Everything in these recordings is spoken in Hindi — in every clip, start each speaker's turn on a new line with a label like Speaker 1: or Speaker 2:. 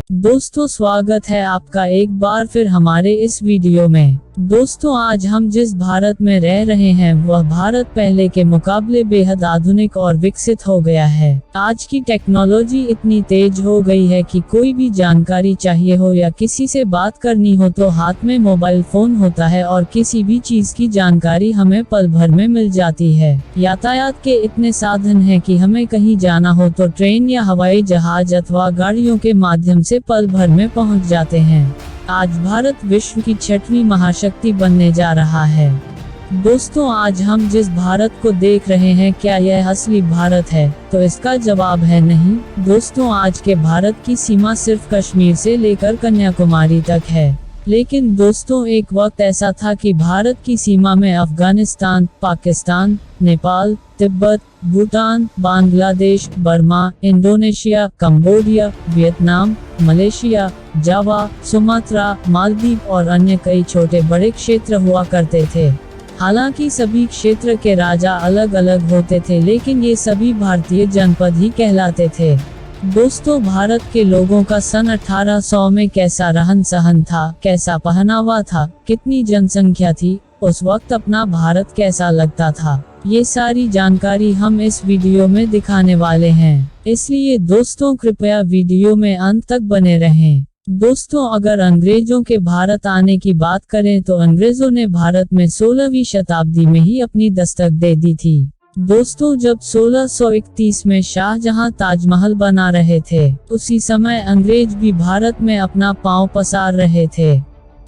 Speaker 1: दोस्तों स्वागत है आपका एक बार फिर हमारे इस वीडियो में। दोस्तों आज हम जिस भारत में रह रहे हैं वह भारत पहले के मुकाबले बेहद आधुनिक और विकसित हो गया है। आज की टेक्नोलॉजी इतनी तेज हो गई है कि कोई भी जानकारी चाहिए हो या किसी से बात करनी हो तो हाथ में मोबाइल फोन होता है और किसी भी चीज की जानकारी हमें पल भर में मिल जाती है। यातायात के इतने साधन हैं कि हमें कहीं जाना हो तो ट्रेन या हवाई जहाज अथवा गाड़ियों के माध्यम से पल भर में पहुंच जाते हैं। आज भारत विश्व की 6वीं महाशक्ति बनने जा रहा है। दोस्तों आज हम जिस भारत को देख रहे हैं क्या यह असली भारत है? तो इसका जवाब है नहीं। दोस्तों आज के भारत की सीमा सिर्फ कश्मीर से लेकर कन्याकुमारी तक है। लेकिन दोस्तों एक वक्त ऐसा था कि भारत की सीमा में Afghanistan, Pakistan, Nepal, Tibet, Bhutan, Bangladesh, Burma, Indonesia, Cambodia, Vietnam, Malaysia, Java, Sumatra, Maldives और अन्य कई छोटे बड़े क्षेत्र हुआ करते थे। हालांकि सभी क्षेत्र के राजा अलग अलग होते थे लेकिन ये सभी भारतीय जनपद ही कहलाते थे। दोस्तों भारत के लोगों का सन 1800 में कैसा रहन सहन था, कैसा पहनावा था, कितनी जनसंख्या थी, उस वक्त अपना भारत कैसा लगता था, ये सारी जानकारी हम इस वीडियो में दिखाने वाले हैं। इसलिए दोस्तों कृपया वीडियो में अंत तक बने रहें। दोस्तों अगर अंग्रेजों के भारत आने की बात करें तो अंग्रेजों ने भारत में 16वीं शताब्दी में ही अपनी दस्तक दे दी थी। दोस्तों जब 1631 में शाहजहां ताजमहल बना रहे थे उसी समय अंग्रेज भी भारत में अपना पांव पसार रहे थे।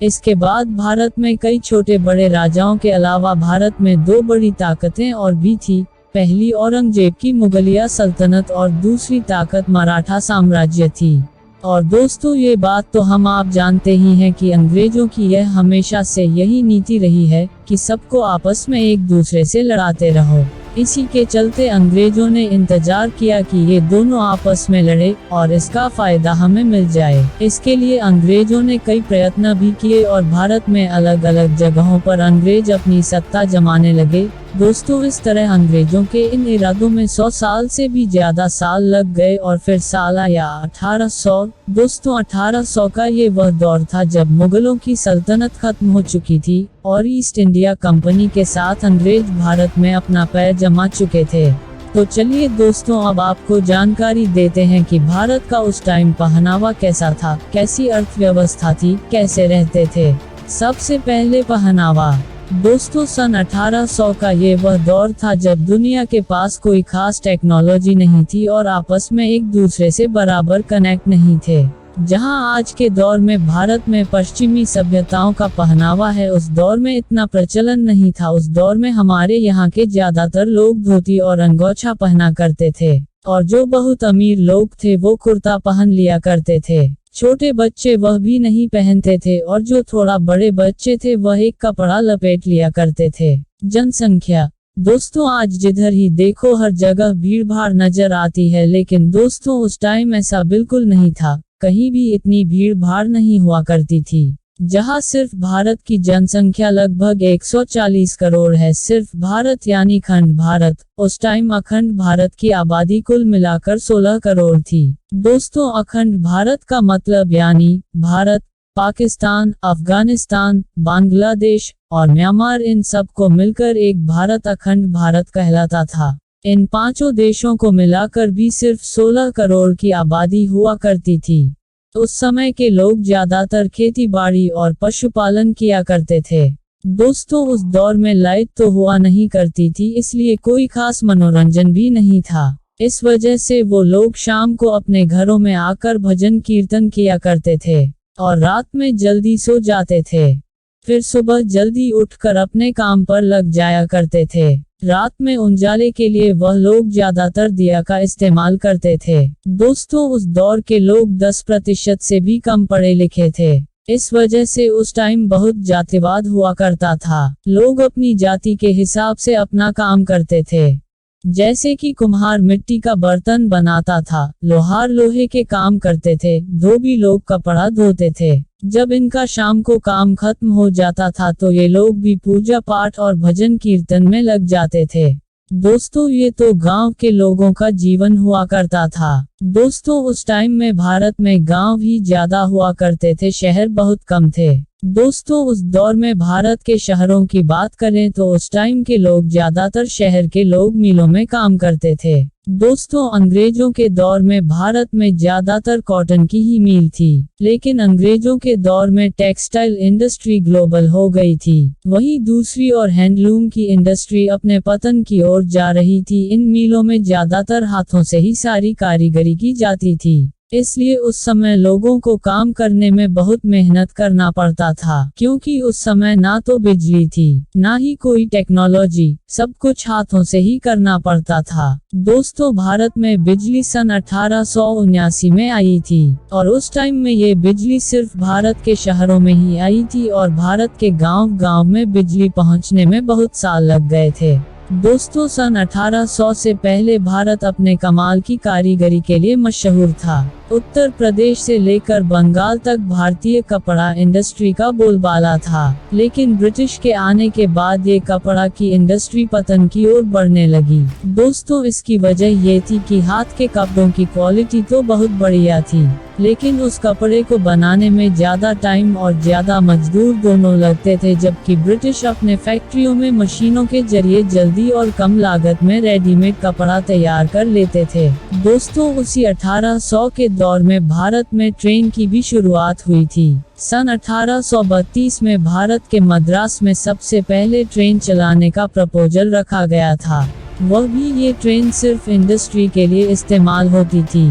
Speaker 1: इसके बाद भारत में कई छोटे बड़े राजाओं के अलावा भारत में दो बड़ी ताकतें और भी थी। पहली औरंगजेब की मुगलिया सल्तनत और दूसरी ताकत मराठा साम्राज्य थी। और दोस्तों ये बात तो हम आप जानते ही हैं कि अंग्रेजों की यह हमेशा से यही नीति रही है कि सबको आपस में एक दूसरे से लड़ाते रहो। इसी के चलते अंग्रेजों ने इंतजार किया कि ये दोनों आपस में लड़े और इसका फायदा हमें मिल जाए। इसके लिए अंग्रेजों ने कई प्रयत्न भी किए और भारत में अलग अलग जगहों पर अंग्रेज अपनी सत्ता जमाने लगे। दोस्तों इस तरह अंग्रेजों के इन इरादों में 100 साल से भी ज्यादा साल लग गए और फिर साल आया 1800। दोस्तों 1800 का ये वह दौर था जब मुगलों की सल्तनत खत्म हो चुकी थी और ईस्ट इंडिया कंपनी के साथ अंग्रेज भारत में अपना पैर जमा चुके थे। तो चलिए दोस्तों अब आपको जानकारी देते हैं कि भारत का उस टाइम पहनावा कैसा था, कैसी अर्थव्यवस्था थी, कैसे रहते थे। सबसे पहले पहनावा। दोस्तों सन 1800 का ये वह दौर था जब दुनिया के पास कोई खास टेक्नोलॉजी नहीं थी और आपस में एक दूसरे से बराबर कनेक्ट नहीं थे। जहां आज के दौर में भारत में पश्चिमी सभ्यताओं का पहनावा है उस दौर में इतना प्रचलन नहीं था। उस दौर में हमारे यहाँ के ज्यादातर लोग धोती और अंगोछा पहना करते थे और जो बहुत अमीर लोग थे वो कुर्ता पहन लिया करते थे। छोटे बच्चे वह भी नहीं पहनते थे और जो थोड़ा बड़े बच्चे थे वह एक कपड़ा लपेट लिया करते थे। जनसंख्या। दोस्तों आज जिधर ही देखो हर जगह भीड़ भाड़ नजर आती है लेकिन दोस्तों उस टाइम ऐसा बिल्कुल नहीं था। कहीं भी इतनी भीड़ भाड़ नहीं हुआ करती थी। जहां सिर्फ भारत की जनसंख्या लगभग 140 करोड़ है, सिर्फ भारत यानी खंड भारत। उस टाइम अखंड भारत की आबादी कुल मिलाकर 16 करोड़ थी। दोस्तों अखंड भारत का मतलब यानी भारत, पाकिस्तान, अफगानिस्तान, बांग्लादेश और म्यांमार इन सब को मिलकर एक भारत अखंड भारत कहलाता था। इन पांचों देशों को मिलाकर भी सिर्फ 16 करोड़ की आबादी हुआ करती थी। उस समय के लोग ज्यादातर खेती बाड़ी और पशुपालन किया करते थे। दोस्तों उस दौर में लाइट तो हुआ नहीं करती थी इसलिए कोई खास मनोरंजन भी नहीं था। इस वजह से वो लोग शाम को अपने घरों में आकर भजन कीर्तन किया करते थे और रात में जल्दी सो जाते थे। फिर सुबह जल्दी उठकर अपने काम पर लग जाया करते थे। रात में उजाले के लिए वह लोग ज्यादातर दिया का इस्तेमाल करते थे। दोस्तों उस दौर के लोग 10% से भी कम पढ़े लिखे थे। इस वजह से उस टाइम बहुत जातिवाद हुआ करता था। लोग अपनी जाति के हिसाब से अपना काम करते थे। जैसे कि कुम्हार मिट्टी का बर्तन बनाता था, लोहार लोहे के काम करते थे, धोबी लोग कपड़ा धोते थे। जब इनका शाम को काम खत्म हो जाता था तो ये लोग भी पूजा पाठ और भजन कीर्तन में लग जाते थे। दोस्तों ये तो गांव के लोगों का जीवन हुआ करता था। दोस्तों उस टाइम में भारत में गांव ही ज्यादा हुआ करते थे, शहर बहुत कम थे। दोस्तों उस दौर में भारत के शहरों की बात करें तो उस टाइम के लोग ज्यादातर शहर के लोग मिलों में काम करते थे। दोस्तों अंग्रेजों के दौर में भारत में ज्यादातर कॉटन की ही मिल थी, लेकिन अंग्रेजों के दौर में टेक्सटाइल इंडस्ट्री ग्लोबल हो गई थी। वहीं दूसरी ओर हैंडलूम की इंडस्ट्री अपने पतन की ओर जा रही थी। इन मिलों में ज्यादातर हाथों से ही सारी कारीगरी की जाती थी, इसलिए उस समय लोगों को काम करने में बहुत मेहनत करना पड़ता था, क्योंकि उस समय ना तो बिजली थी ना ही कोई टेक्नोलॉजी, सब कुछ हाथों से ही करना पड़ता था। दोस्तों भारत में बिजली सन 1879 में आई थी और उस टाइम में ये बिजली सिर्फ भारत के शहरों में ही आई थी और भारत के गांव-गांव में बिजली पहुंचने में बहुत साल लग गए थे। दोस्तों सन 1800 से पहले भारत अपने कमाल की कारीगरी के लिए मशहूर था। उत्तर प्रदेश से लेकर बंगाल तक भारतीय कपड़ा इंडस्ट्री का बोलबाला था, लेकिन ब्रिटिश के आने के बाद ये कपड़ा की इंडस्ट्री पतन की ओर बढ़ने लगी। दोस्तों इसकी वजह ये थी कि हाथ के कपड़ों की क्वालिटी तो बहुत बढ़िया थी, लेकिन उस कपड़े को बनाने में ज्यादा टाइम और ज्यादा मजदूर दोनों लगते थे, जबकि ब्रिटिश अपने फैक्ट्रियों में मशीनों के जरिए जल्दी और कम लागत में रेडीमेड कपड़ा तैयार कर लेते थे। दोस्तों उसी 1800 के दौर में भारत में ट्रेन की भी शुरुआत हुई थी। सन 1832 में भारत के मद्रास में सबसे पहले ट्रेन चलाने का प्रपोजल रखा गया था। वह भी ये ट्रेन सिर्फ इंडस्ट्री के लिए इस्तेमाल होती थी।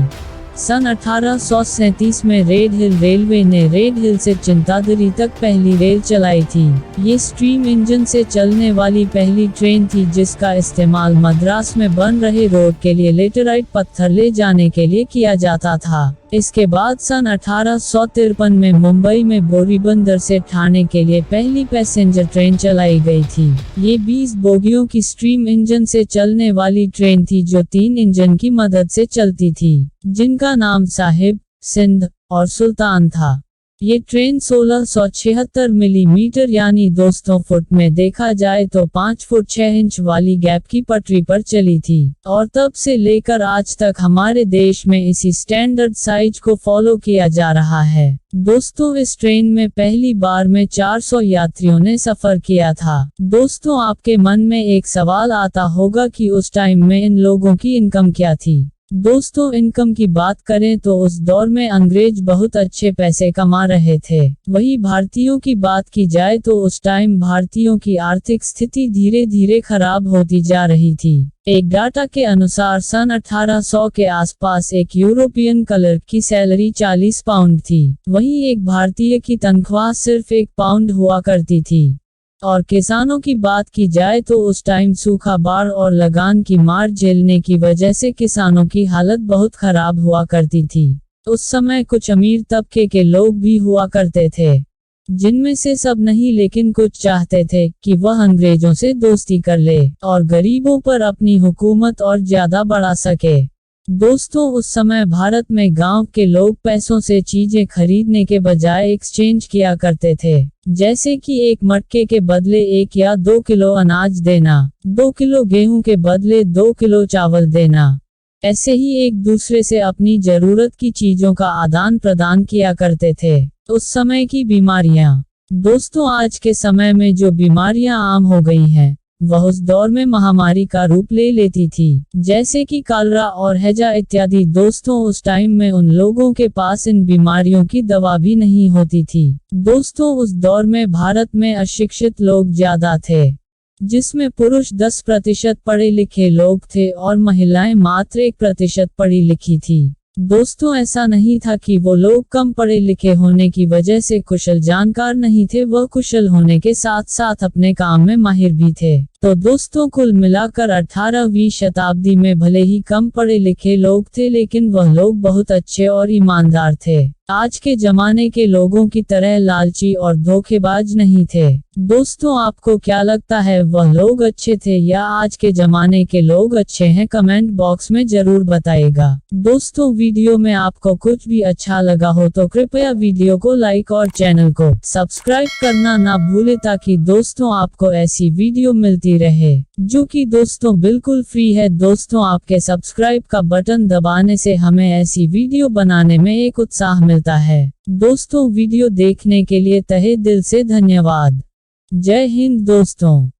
Speaker 1: सन 1837 में रेड हिल रेलवे ने रेड हिल से चिंतादरी तक पहली रेल चलाई थी। ये स्टीम इंजन से चलने वाली पहली ट्रेन थी जिसका इस्तेमाल मद्रास में बन रहे रोड के लिए लेटेराइट पत्थर ले जाने के लिए किया जाता था। इसके बाद सन 1853 में मुंबई में बोरीबंदर से ठाणे के लिए पहली पैसेंजर ट्रेन चलाई गई थी। ये 20 बोगियों की स्टीम इंजन से चलने वाली ट्रेन थी जो 3 इंजन की मदद से चलती थी, जिनका नाम साहिब, सिंध और सुल्तान था। ये ट्रेन 1676 मिलीमीटर यानी दोस्तों फुट में देखा जाए तो 5 फुट 6 इंच वाली गैप की पटरी पर चली थी और तब से लेकर आज तक हमारे देश में इसी स्टैंडर्ड साइज को फॉलो किया जा रहा है। दोस्तों इस ट्रेन में पहली बार में 400 यात्रियों ने सफर किया था। दोस्तों आपके मन में एक सवाल आता होगा कि उस टाइम में इन लोगों की इनकम क्या थी। दोस्तों इनकम की बात करें तो उस दौर में अंग्रेज बहुत अच्छे पैसे कमा रहे थे। वही भारतीयों की बात की जाए तो उस टाइम भारतीयों की आर्थिक स्थिति धीरे धीरे खराब होती जा रही थी। एक डाटा के अनुसार सन 1800 के आसपास एक यूरोपियन क्लर्क की सैलरी 40 पाउंड थी, वहीं एक भारतीय की तनख्वाह सिर्फ 1 पाउंड हुआ करती थी। और किसानों की बात की जाए तो उस टाइम सूखा, बाढ़ और लगान की मार झेलने की वजह से किसानों की हालत बहुत खराब हुआ करती थी। उस समय कुछ अमीर तबके के लोग भी हुआ करते थे, जिनमें से सब नहीं लेकिन कुछ चाहते थे कि वह अंग्रेजों से दोस्ती कर ले और गरीबों पर अपनी हुकूमत और ज्यादा बढ़ा सके। दोस्तों उस समय भारत में गांव के लोग पैसों से चीजें खरीदने के बजाय एक्सचेंज किया करते थे, जैसे कि एक मटके के बदले 1 या 2 किलो अनाज देना, 2 किलो गेहूं के बदले 2 किलो चावल देना। ऐसे ही एक दूसरे से अपनी जरूरत की चीजों का आदान प्रदान किया करते थे। उस समय की बीमारियां। दोस्तों आज के समय में जो बीमारियां आम हो गई हैं, वह उस दौर में महामारी का रूप ले लेती थी, जैसे कि कॉलरा और हैजा इत्यादि। दोस्तों उस टाइम में उन लोगों के पास इन बीमारियों की दवा भी नहीं होती थी। दोस्तों उस दौर में भारत में अशिक्षित लोग ज्यादा थे, जिसमें पुरुष 10% पढ़े लिखे लोग थे और महिलाएं मात्र 1% पढ़ी लिखी थी। दोस्तों ऐसा नहीं था कि वो लोग कम पढ़े लिखे होने की वजह से कुशल जानकार नहीं थे, वह कुशल होने के साथ साथ अपने काम में माहिर भी थे। तो दोस्तों कुल मिलाकर 18वीं शताब्दी में भले ही कम पढ़े लिखे लोग थे, लेकिन वह लोग बहुत अच्छे और ईमानदार थे। आज के जमाने के लोगों की तरह लालची और धोखेबाज नहीं थे। दोस्तों, आपको क्या लगता है, वह लोग अच्छे थे या आज के जमाने के लोग अच्छे हैं? कमेंट बॉक्स में जरूर बताइएगा। दोस्तों, वीडियो में आपको कुछ भी अच्छा लगा हो तो कृपया वीडियो को लाइक और चैनल को सब्सक्राइब करना ना भूले, ताकि दोस्तों आपको ऐसी वीडियो मिलती रहे जो कि दोस्तों बिल्कुल फ्री है। दोस्तों, आपके सब्सक्राइब का बटन दबाने से हमें ऐसी वीडियो बनाने में एक उत्साह मिलता है। दोस्तों, वीडियो देखने के लिए तहे दिल से धन्यवाद। जय हिंद दोस्तों।